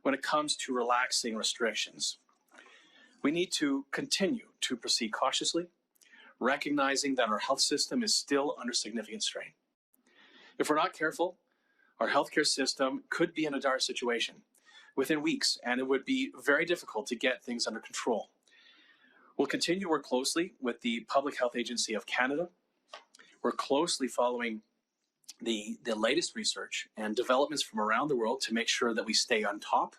when it comes to relaxing restrictions. We need to continue to proceed cautiously, recognizing that our health system is still under significant strain. If we're not careful, our healthcare system could be in a dire situation within weeks, and it would be very difficult to get things under control. We'll continue to work closely with the Public Health Agency of Canada. We're closely following the latest research and developments from around the world to make sure that we stay on top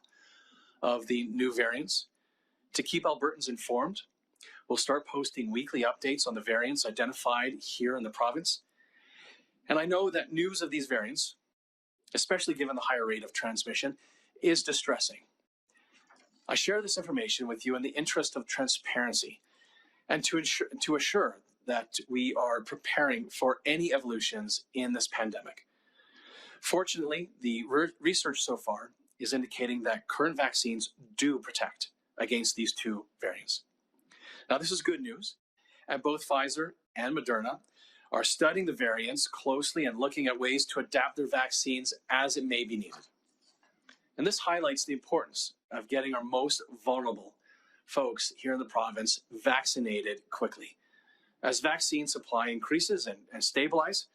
of the new variants. To keep Albertans informed, we'll start posting weekly updates on the variants identified here in the province. And I know that news of these variants, especially given the higher rate of transmission, is distressing. I share this information with you in the interest of transparency and to assure that we are preparing for any evolutions in this pandemic. Fortunately, the research so far is indicating that current vaccines do protect against these two variants. Now, this is good news, and both Pfizer and Moderna are studying the variants closely and looking at ways to adapt their vaccines as it may be needed. And this highlights the importance of getting our most vulnerable folks here in the province vaccinated quickly. As vaccine supply increases and stabilize,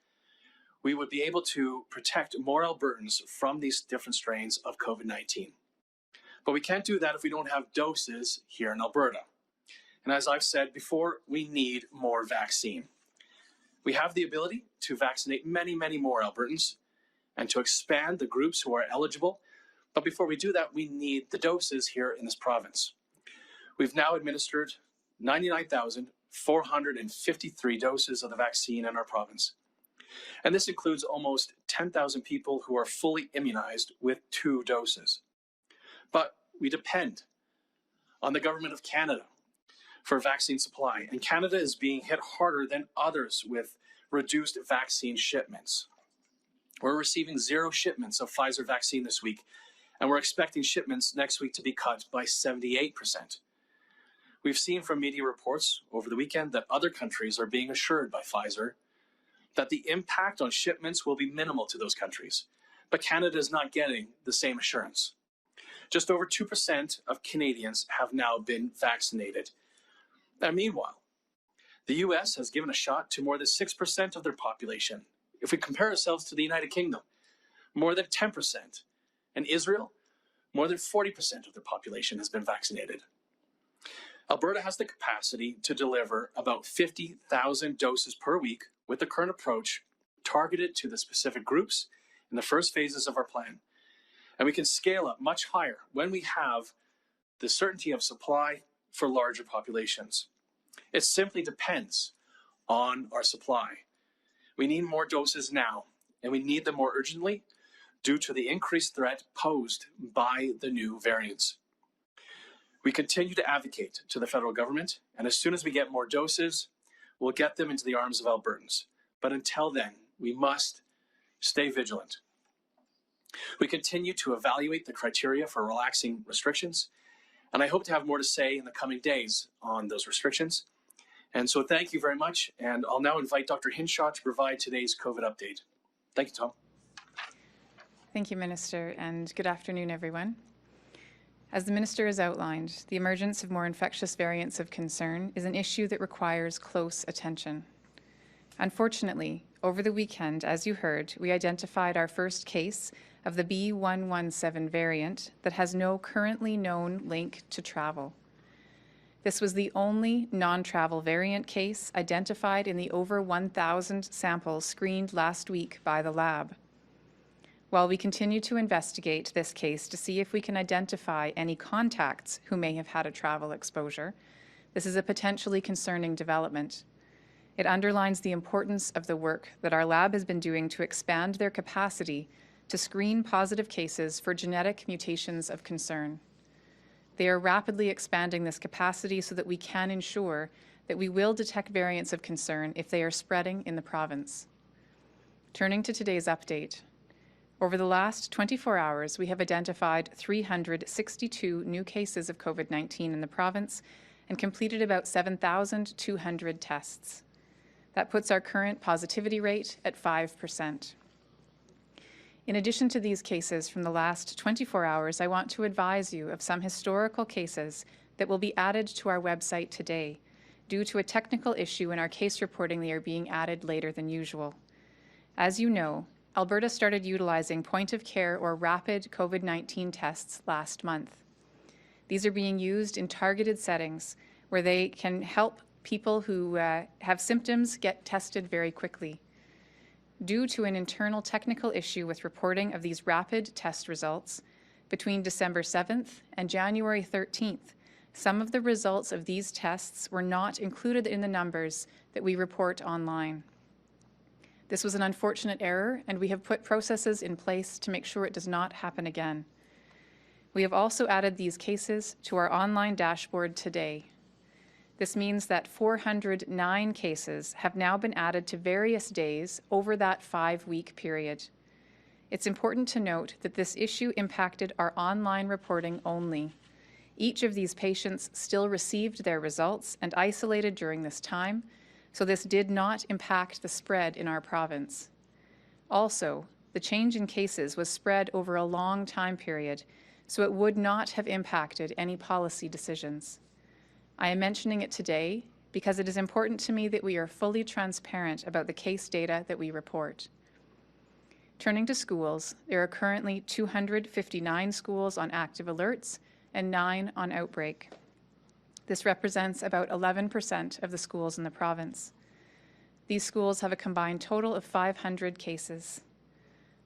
we would be able to protect more Albertans from these different strains of COVID-19. But we can't do that if we don't have doses here in Alberta. And as I've said before, we need more vaccine. We have the ability to vaccinate many, many more Albertans and to expand the groups who are eligible. But before we do that, we need the doses here in this province. We've now administered 99,453 doses of the vaccine in our province. And this includes almost 10,000 people who are fully immunized with 2 doses. But we depend on the Government of Canada for vaccine supply, and Canada is being hit harder than others with reduced vaccine shipments. We're receiving 0 shipments of Pfizer vaccine this week, and we're expecting shipments next week to be cut by 78%. We've seen from media reports over the weekend that other countries are being assured by Pfizer that the impact on shipments will be minimal to those countries, but Canada is not getting the same assurance. Just over 2% of Canadians have now been vaccinated. And meanwhile, the US has given a shot to more than 6% of their population. If we compare ourselves to the United Kingdom, more than 10%, and Israel, more than 40% of their population has been vaccinated. Alberta has the capacity to deliver about 50,000 doses per week with the current approach targeted to the specific groups in the first phases of our plan. And we can scale up much higher when we have the certainty of supply for larger populations. It simply depends on our supply. We need more doses now, and we need them more urgently due to the increased threat posed by the new variants. We continue to advocate to the federal government, and as soon as we get more doses, we'll get them into the arms of Albertans. But until then, we must stay vigilant. We continue to evaluate the criteria for relaxing restrictions, and I hope to have more to say in the coming days on those restrictions. And so thank you very much, and I'll now invite Dr. Hinshaw to provide today's COVID update. Thank you, Tom. Thank you, Minister, and good afternoon, everyone. As the Minister has outlined, the emergence of more infectious variants of concern is an issue that requires close attention. Unfortunately, over the weekend, as you heard, we identified our first case of the B.1.1.7 variant that has no currently known link to travel. This was the only non-travel variant case identified in the over 1,000 samples screened last week by the lab. While we continue to investigate this case to see if we can identify any contacts who may have had a travel exposure, this is a potentially concerning development. It underlines the importance of the work that our lab has been doing to expand their capacity to screen positive cases for genetic mutations of concern. They are rapidly expanding this capacity so that we can ensure that we will detect variants of concern if they are spreading in the province. Turning to today's update. Over the last 24 hours, we have identified 362 new cases of COVID-19 in the province and completed about 7,200 tests. That puts our current positivity rate at 5%. In addition to these cases from the last 24 hours, I want to advise you of some historical cases that will be added to our website today. Due to a technical issue in our case reporting, they are being added later than usual. As you know, Alberta started utilizing point-of-care or rapid COVID-19 tests last month. These are being used in targeted settings where they can help people who have symptoms get tested very quickly. Due to an internal technical issue with reporting of these rapid test results, between December 7th and January 13th, some of the results of these tests were not included in the numbers that we report online. This was an unfortunate error, and we have put processes in place to make sure it does not happen again. We have also added these cases to our online dashboard today. This means that 409 cases have now been added to various days over that 5-week period. It's important to note that this issue impacted our online reporting only. Each of these patients still received their results and isolated during this time, so this did not impact the spread in our province. Also, the change in cases was spread over a long time period, so it would not have impacted any policy decisions. I am mentioning it today because it is important to me that we are fully transparent about the case data that we report. Turning to schools, there are currently 259 schools on active alerts and 9 on outbreak. This represents about 11% of the schools in the province. These schools have a combined total of 500 cases.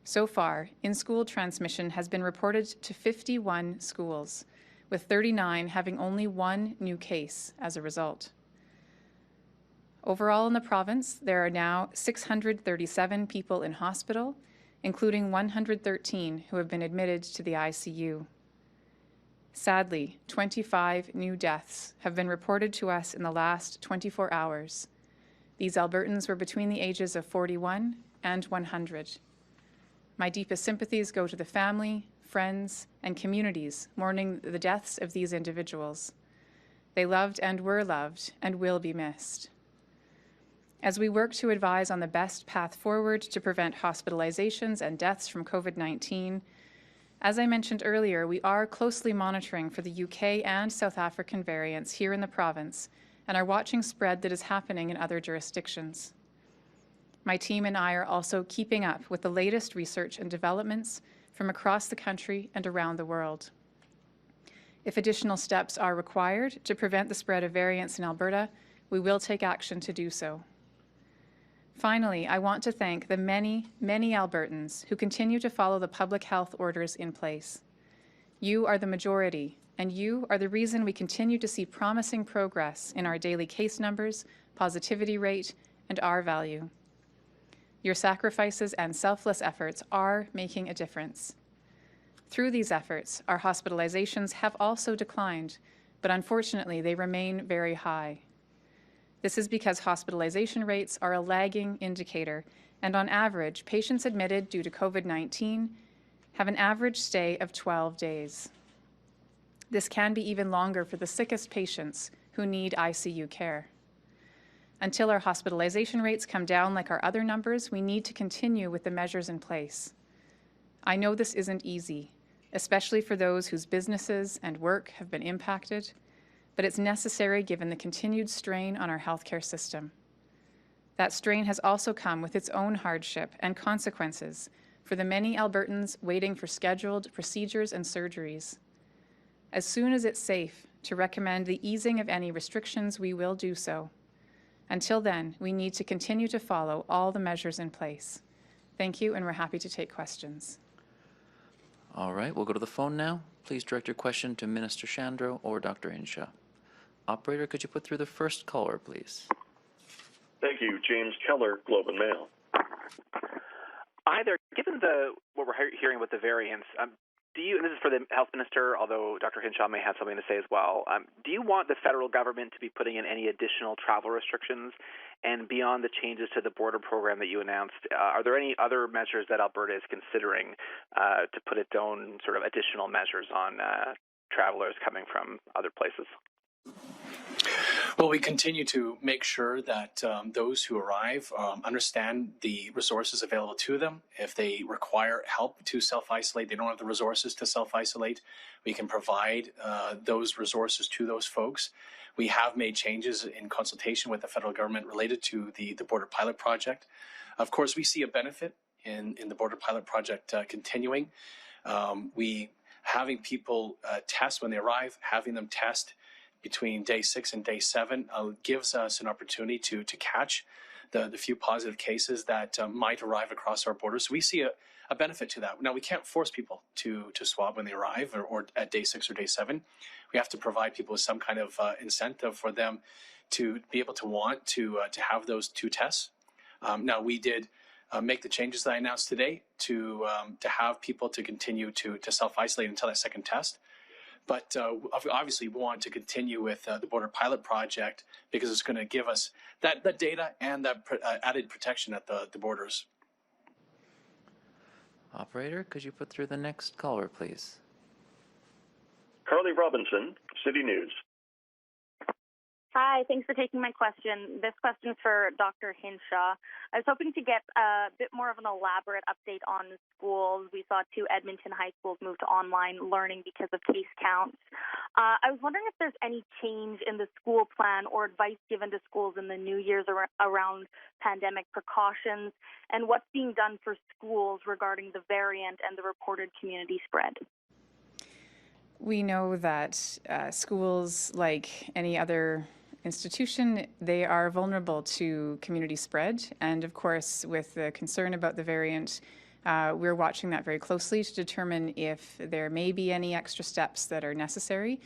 So far, in-school transmission has been reported to 51 schools, with 39 having only 1 new case as a result. Overall in the province, there are now 637 people in hospital, including 113 who have been admitted to the ICU. Sadly, 25 new deaths have been reported to us in the last 24 hours. These Albertans were between the ages of 41 and 100. My deepest sympathies go to the family, friends, and communities mourning the deaths of these individuals. They loved and were loved and will be missed. As we work to advise on the best path forward to prevent hospitalizations and deaths from COVID-19, as I mentioned earlier, we are closely monitoring for the UK and South African variants here in the province and are watching spread that is happening in other jurisdictions. My team and I are also keeping up with the latest research and developments from across the country and around the world. If additional steps are required to prevent the spread of variants in Alberta, we will take action to do so. Finally, I want to thank the many, many Albertans who continue to follow the public health orders in place. You are the majority, and you are the reason we continue to see promising progress in our daily case numbers, positivity rate, and R value. Your sacrifices and selfless efforts are making a difference. Through these efforts, our hospitalizations have also declined, but unfortunately they remain very high. This is because hospitalization rates are a lagging indicator, and on average, patients admitted due to COVID-19 have an average stay of 12 days. This can be even longer for the sickest patients who need ICU care. Until our hospitalization rates come down like our other numbers, we need to continue with the measures in place. I know this isn't easy, especially for those whose businesses and work have been impacted, but it's necessary given the continued strain on our healthcare system. That strain has also come with its own hardship and consequences for the many Albertans waiting for scheduled procedures and surgeries. As soon as it's safe to recommend the easing of any restrictions, we will do so. Until then, we need to continue to follow all the measures in place. Thank you, and we're happy to take questions. All right, we'll go to the phone now. Please direct your question to Minister Shandro or Dr. Hinshaw. Operator, could you put through the first caller, please? Thank you. James Keller, Globe and Mail. Hi there. Given what we're hearing with the variants, do you, and this is for the Health Minister, although Dr. Hinshaw may have something to say as well, do you want the federal government to be putting in any additional travel restrictions? And beyond the changes to the border program that you announced, are there any other measures that Alberta is considering to put its own sort of additional measures on travelers coming from other places? Well, we continue to make sure that those who arrive understand the resources available to them. If they require help to self-isolate, they don't have the resources to self-isolate, we can provide those resources to those folks. We have made changes in consultation with the federal government related to the Border Pilot Project. Of course, we see a benefit in the Border Pilot Project continuing. We having people test when they arrive, having them test between day 6 and day 7 gives us an opportunity to catch the few positive cases that might arrive across our borders. So we see a benefit to that. Now, we can't force people to swab when they arrive or at day 6 or day 7. We have to provide people with some kind of incentive for them to be able to want to have those 2 tests. Now, we did make the changes that I announced today to have people to continue to self-isolate until that 2nd test. But obviously, we want to continue with the Border Pilot Project because it's going to give us that data and that added protection at the borders. Operator, could you put through the next caller, please? Carly Robinson, City News. Hi, thanks for taking my question. This question is for Dr. Hinshaw. I was hoping to get a bit more of an elaborate update on schools. We saw 2 Edmonton high schools move to online learning because of case counts. I was wondering if there's any change in the school plan or advice given to schools in the new years around pandemic precautions, and what's being done for schools regarding the variant and the reported community spread. We know that schools, like any other institution, they are vulnerable to community spread. And of course, with the concern about the variant, we're watching that very closely to determine if there may be any extra steps that are necessary.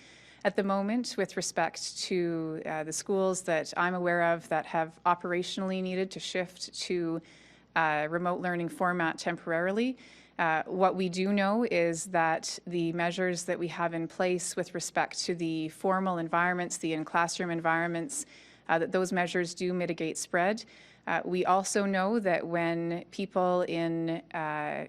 At the moment, with respect to the schools that I'm aware of that have operationally needed to shift to remote learning format temporarily, what we do know is that the measures that we have in place with respect to the formal environments, the in-classroom environments, that those measures do mitigate spread. We also know that when people in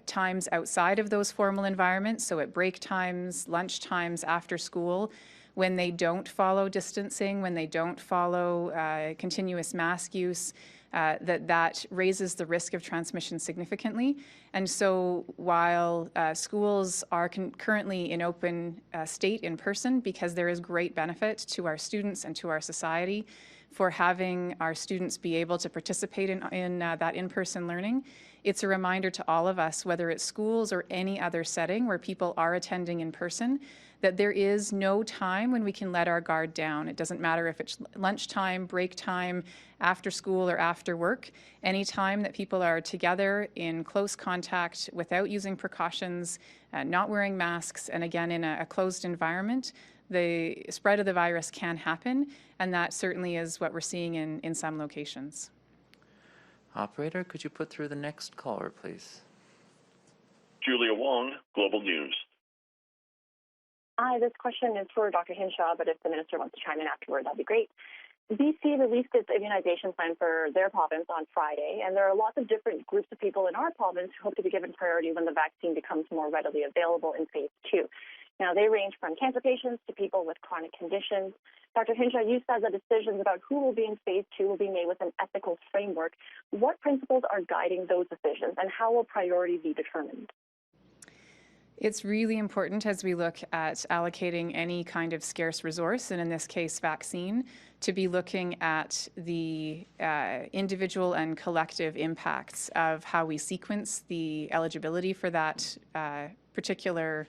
times outside of those formal environments, so at break times, lunch times, after school, when they don't follow distancing, when they don't follow continuous mask use, that raises the risk of transmission significantly. And so while schools are currently in open state in person, because there is great benefit to our students and to our society for having our students be able to participate in that in-person learning, it's a reminder to all of us, whether it's schools or any other setting where people are attending in person, that there is no time when we can let our guard down. It doesn't matter if it's lunchtime, break time, after school or after work. Any time that people are together in close contact without using precautions, not wearing masks, and again in a closed environment, the spread of the virus can happen, and that certainly is what we're seeing in some locations. Operator, could you put through the next caller, please? Julia Wong, Global News. Hi, this question is for Dr. Hinshaw, but if the minister wants to chime in afterward, that'd be great. BC released its immunization plan for their province on Friday, and there are lots of different groups of people in our province who hope to be given priority when the vaccine becomes more readily available in phase 2. Now, they range from cancer patients to people with chronic conditions. Dr. Hinshaw, you said that decisions about who will be in phase 2 will be made with an ethical framework. What principles are guiding those decisions, and how will priority be determined? It's really important as we look at allocating any kind of scarce resource, and in this case, vaccine, to be looking at the individual and collective impacts of how we sequence the eligibility for that particular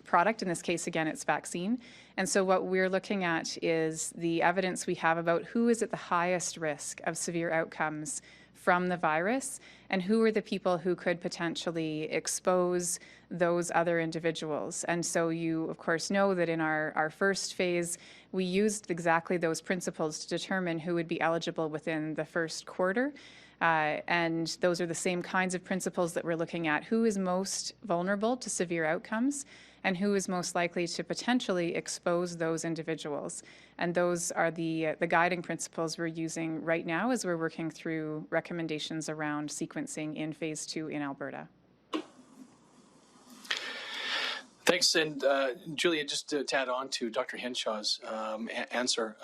product. In this case, again, it's vaccine. And so what we're looking at is the evidence we have about who is at the highest risk of severe outcomes from the virus, and who are the people who could potentially expose those other individuals. And so you, of course, know that in our first phase, we used exactly those principles to determine who would be eligible within the first quarter. And those are the same kinds of principles that we're looking at. Who is most vulnerable to severe outcomes, and who is most likely to potentially expose those individuals. And those are the guiding principles we're using right now as we're working through recommendations around sequencing in phase 2 in Alberta. Thanks. And Julia, just to add on to Dr. Hinshaw's answer,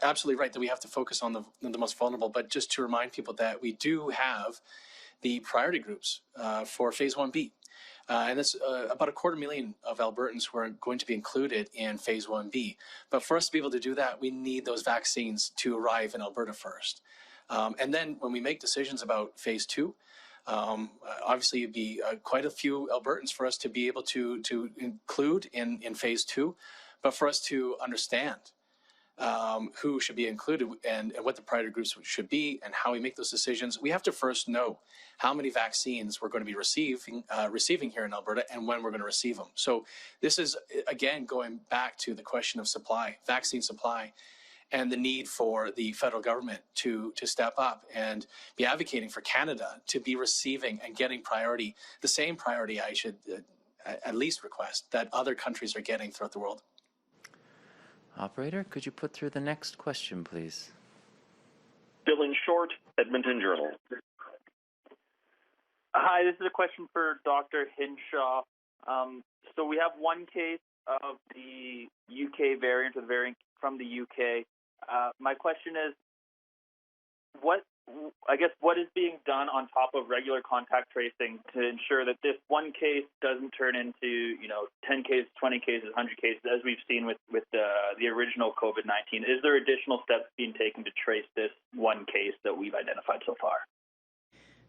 absolutely right that we have to focus on the most vulnerable, but just to remind people that we do have the priority groups for phase 1B. And that's about 250,000 of Albertans who are going to be included in phase 1B. But for us to be able to do that, we need those vaccines to arrive in Alberta first. And then when we make decisions about phase 2, obviously, it'd be quite a few Albertans for us to be able to include in phase 2, but for us to understand who should be included and what the priority groups should be and how we make those decisions, we have to first know how many vaccines we're going to be receiving here in Alberta and when we're going to receive them. So this is, again, going back to the question of supply, vaccine supply, and the need for the federal government to step up and be advocating for Canada to be receiving and getting priority, the same priority I should at least request that other countries are getting throughout the world. Operator, could you put through the next question, please? Dylan Short, Edmonton Journal. Hi, this is a question for Dr. Hinshaw. So we have one case of the UK variant, or the variant from the UK. My question is, what is being done on top of regular contact tracing to ensure that this one case doesn't turn into, 10 cases, 20 cases, 100 cases, as we've seen with the original COVID-19? Is there additional steps being taken to trace this one case that we've identified so far?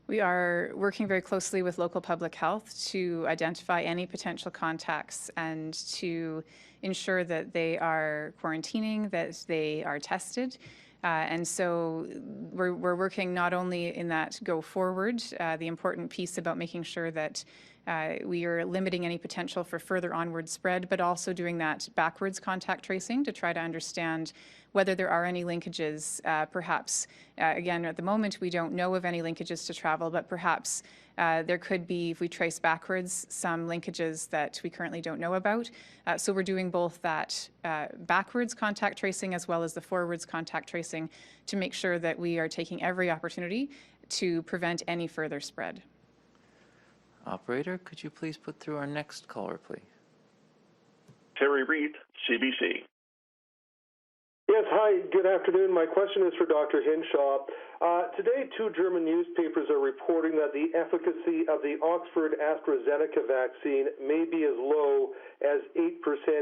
We are working very closely with local public health to identify any potential contacts and to ensure that they are quarantining, that they are tested. And so we're working not only in that go forward, the important piece about making sure that we are limiting any potential for further onward spread, but also doing that backwards contact tracing to try to understand whether there are any linkages. Perhaps, again, at the moment, we don't know of any linkages to travel, but perhaps there could be, if we trace backwards, some linkages that we currently don't know about. So we're doing both that backwards contact tracing as well as the forwards contact tracing to make sure that we are taking every opportunity to prevent any further spread. Operator, could you please put through our next caller, please? Terry Reid, CBC. Yes, hi, good afternoon. My question is for Dr. Hinshaw. Today, 2 German newspapers are reporting that the efficacy of the Oxford AstraZeneca vaccine may be as low as 8%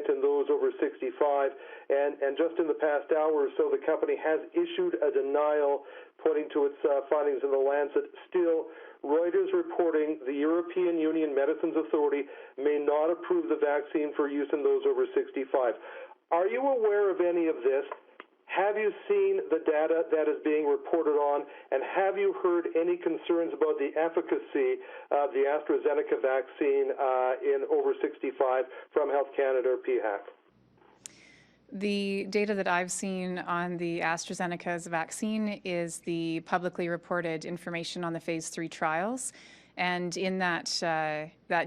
in those over 65. And just in the past hour or so, the company has issued a denial pointing to its findings in the Lancet. Still, Reuters reporting the European Union Medicines Authority may not approve the vaccine for use in those over 65. Are you aware of any of this? Have you seen the data that is being reported on? And have you heard any concerns about the efficacy of the AstraZeneca vaccine in over 65 from Health Canada or PHAC? The data that I've seen on the AstraZeneca's vaccine is the publicly reported information on the phase 3 trials. And in that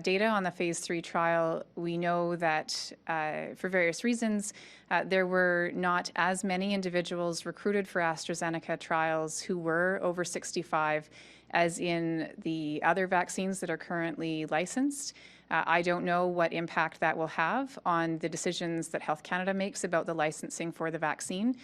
data on the phase 3 trial, we know that for various reasons, there were not as many individuals recruited for AstraZeneca trials who were over 65 as in the other vaccines that are currently licensed. I don't know what impact that will have on the decisions that Health Canada makes about the licensing for the vaccine.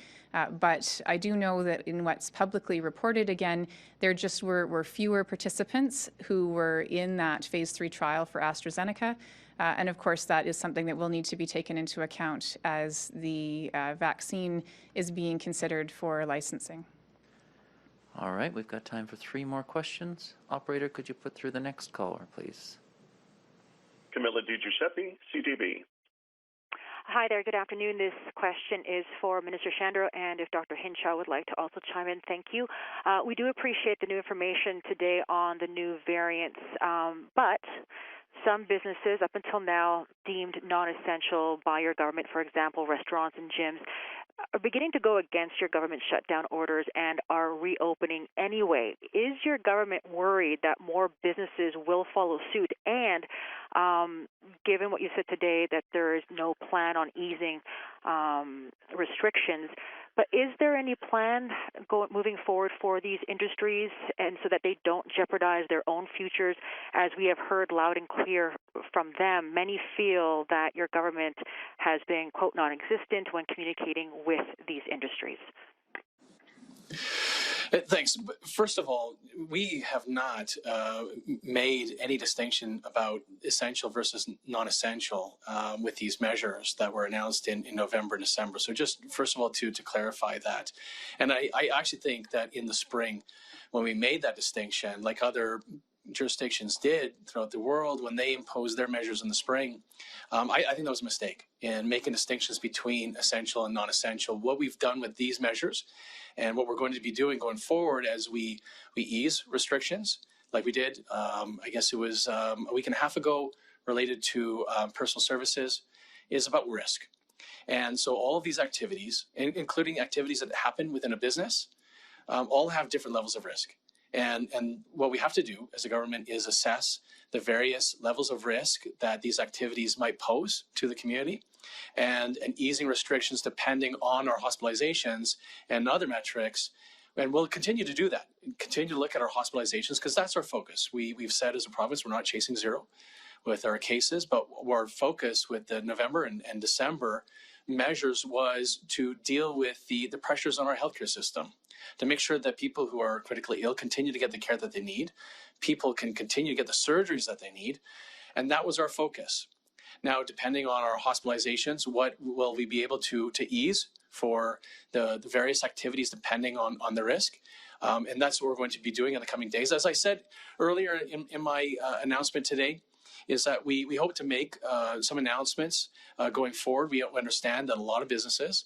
But I do know that in what's publicly reported, again, there just were fewer participants who were in that phase 3 trial for AstraZeneca. And of course, that is something that will need to be taken into account as the vaccine is being considered for licensing. All right, we've got time for 3 more questions. Operator, could you put through the next caller, please? Camilla DiGiuseppe, CTV. Hi there, good afternoon. This question is for Minister Shandro, and if Dr. Hinshaw would like to also chime in, thank you. We do appreciate the new information today on the new variants, but some businesses up until now deemed non-essential by your government, for example, restaurants and gyms, are beginning to go against your government shutdown orders and are reopening anyway. Is your government worried that more businesses will follow suit? And given what you said today, that there is no plan on easing restrictions, But is there any plan moving forward for these industries, and so that they don't jeopardize their own futures? As we have heard loud and clear from them, many feel that your government has been, quote, non-existent when communicating with these industries. Thanks. First of all, we have not made any distinction about essential versus non-essential with these measures that were announced in November and December. So just first of all, to clarify that. And I actually think that in the spring, when we made that distinction, like other jurisdictions did throughout the world when they imposed their measures in the spring, I think that was a mistake in making distinctions between essential and non-essential. What we've done with these measures and what we're going to be doing going forward as we ease restrictions, like we did, I guess it was a week and a half ago, related to personal services, is about risk. And so all of these activities, including activities that happen within a business, all have different levels of risk. And what we have to do as a government is assess the various levels of risk that these activities might pose to the community, and easing restrictions depending on our hospitalizations and other metrics. And we'll continue to do that, continue to look at our hospitalizations, because that's our focus. We've said as a province, we're not chasing zero with our cases, but our focus with the November and December measures was to deal with the pressures on our healthcare system, to make sure that people who are critically ill continue to get the care that they need, people can continue to get the surgeries that they need, and that was our focus. Now, depending on our hospitalizations, what will we be able to ease for the various activities depending on the risk? And that's what we're going to be doing in the coming days. As I said earlier in my announcement today, is that we hope to make some announcements going forward. We understand that a lot of businesses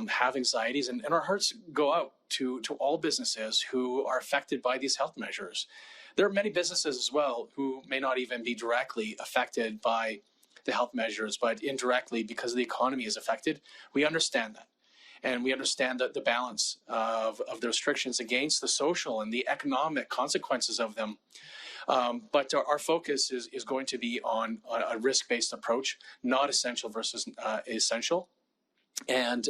have anxieties, and our hearts go out to all businesses who are affected by these health measures. There are many businesses as well who may not even be directly affected by the health measures, but indirectly because the economy is affected. We understand that. And we understand that the balance of the restrictions against the social and the economic consequences of them. But our focus is going to be on a risk-based approach, not essential versus essential. And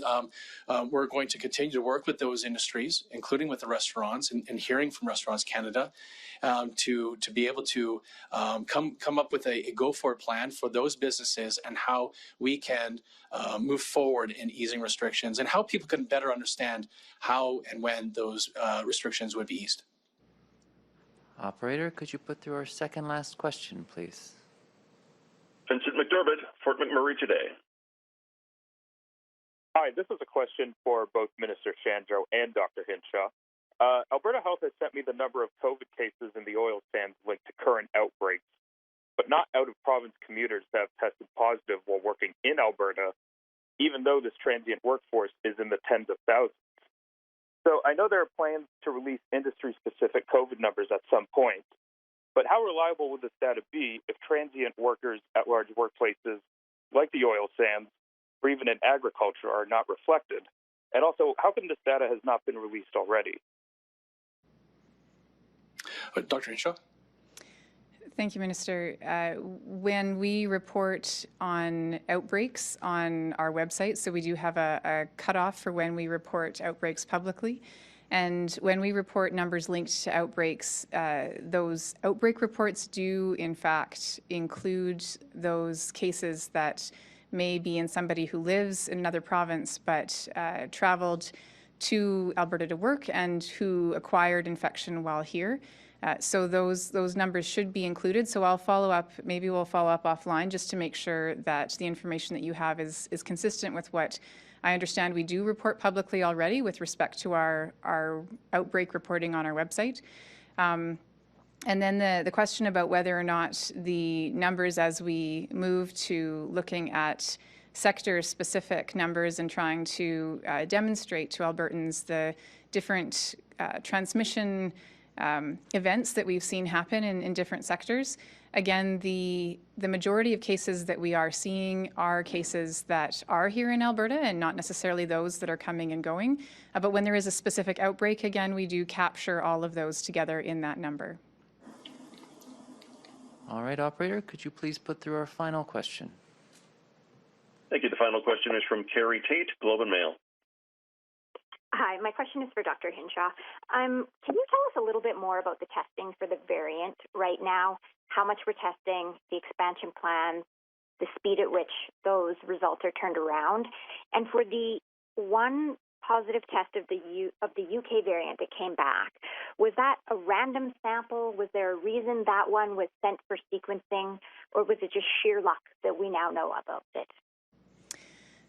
we're going to continue to work with those industries, including with the restaurants and hearing from Restaurants Canada, to be able to come up with a go-forward plan for those businesses and how we can move forward in easing restrictions and how people can better understand how and when those restrictions would be eased. Operator, could you put through our second last question, please? Vincent McDermott, Fort McMurray Today. Hi, this is a question for both Minister Shandro and Dr. Hinshaw. Alberta Health has sent me the number of COVID cases in the oil sands linked to current outbreaks, but not out-of-province commuters that have tested positive while working in Alberta, even though this transient workforce is in the tens of thousands. So I know there are plans to release industry-specific COVID numbers at some point, but how reliable would this data be if transient workers at large workplaces like the oil sands or even in agriculture are not reflected? And also, how come this data has not been released already? Dr. Hinshaw? Thank you, Minister. When we report on outbreaks on our website, so we do have a cutoff for when we report outbreaks publicly, and when we report numbers linked to outbreaks, those outbreak reports do, in fact, include those cases that may be in somebody who lives in another province but traveled to Alberta to work and who acquired infection while here. So those numbers should be included. So I'll follow up, maybe we'll follow up offline just to make sure that the information that you have is consistent with what I understand we do report publicly already with respect to our outbreak reporting on our website. And then the question about whether or not the numbers, as we move to looking at sector-specific numbers and trying to demonstrate to Albertans the different transmission events that we've seen happen in different sectors. Again, the majority of cases that we are seeing are cases that are here in Alberta and not necessarily those that are coming and going. But when there is a specific outbreak, again, we do capture all of those together in that number. All right, operator, could you please put through our final question? Thank you. The final question is from Carrie Tate, Globe and Mail. Hi, my question is for Dr. Hinshaw. Can you tell us a little bit more about the testing for the variant right now? How much we're testing, the expansion plans, the speed at which those results are turned around, and for the one positive test of the UK variant that came back, was that a random sample? Was there a reason that one was sent for sequencing, or was it just sheer luck that we now know about it?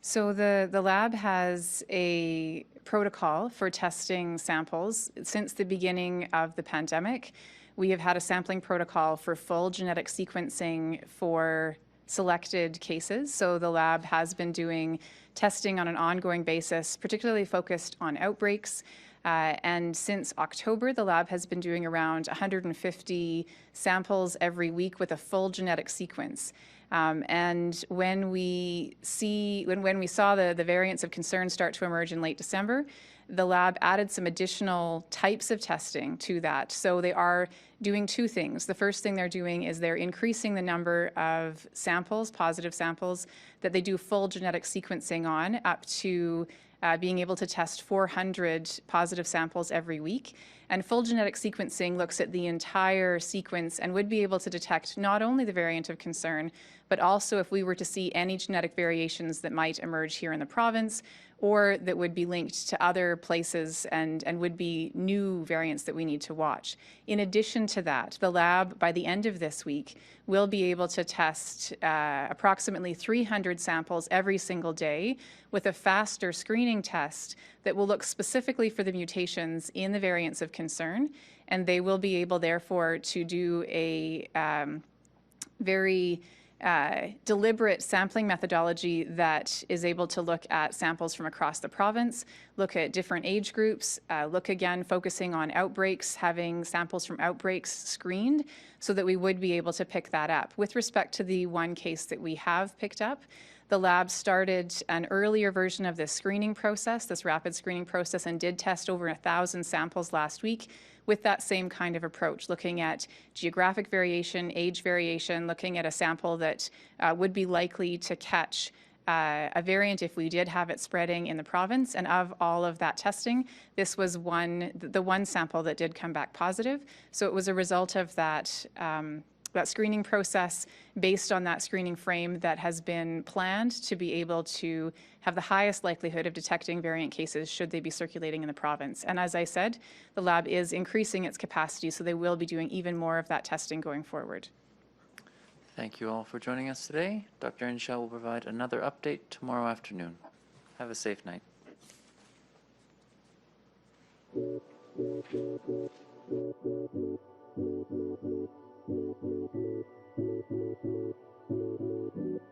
So the lab has a protocol for testing samples. Since the beginning of the pandemic, we have had a sampling protocol for full genetic sequencing for selected cases. So the lab has been doing testing on an ongoing basis, particularly focused on outbreaks. And since October, the lab has been doing around 150 samples every week with a full genetic sequence. And when we saw the variants of concern start to emerge in late December, the lab added some additional types of testing to that. So they are doing two things. The first thing they're doing is they're increasing the number of samples, positive samples, that they do full genetic sequencing on, up to being able to test 400 positive samples every week. And full genetic sequencing looks at the entire sequence and would be able to detect not only the variant of concern, but also if we were to see any genetic variations that might emerge here in the province, or that would be linked to other places and would be new variants that we need to watch. In addition to that, the lab, by the end of this week, will be able to test approximately 300 samples every single day with a faster screening test that will look specifically for the mutations in the variants of concern, and they will be able, therefore, to do a very deliberate sampling methodology that is able to look at samples from across the province, look at different age groups, look again focusing on outbreaks, having samples from outbreaks screened so that we would be able to pick that up. With respect to the one case that we have picked up, the lab started an earlier version of this screening process, this rapid screening process, and did test over 1,000 samples last week with that same kind of approach, looking at geographic variation, age variation, looking at a sample that would be likely to catch a variant if we did have it spreading in the province. And of all of that testing, this was the one sample that did come back positive. So it was a result of that that screening process based on that screening frame that has been planned to be able to have the highest likelihood of detecting variant cases should they be circulating in the province. And as I said, the lab is increasing its capacity, so they will be doing even more of that testing going forward. Thank you all for joining us today. Dr. Hinshaw will provide another update tomorrow afternoon. Have a safe night. Thank you.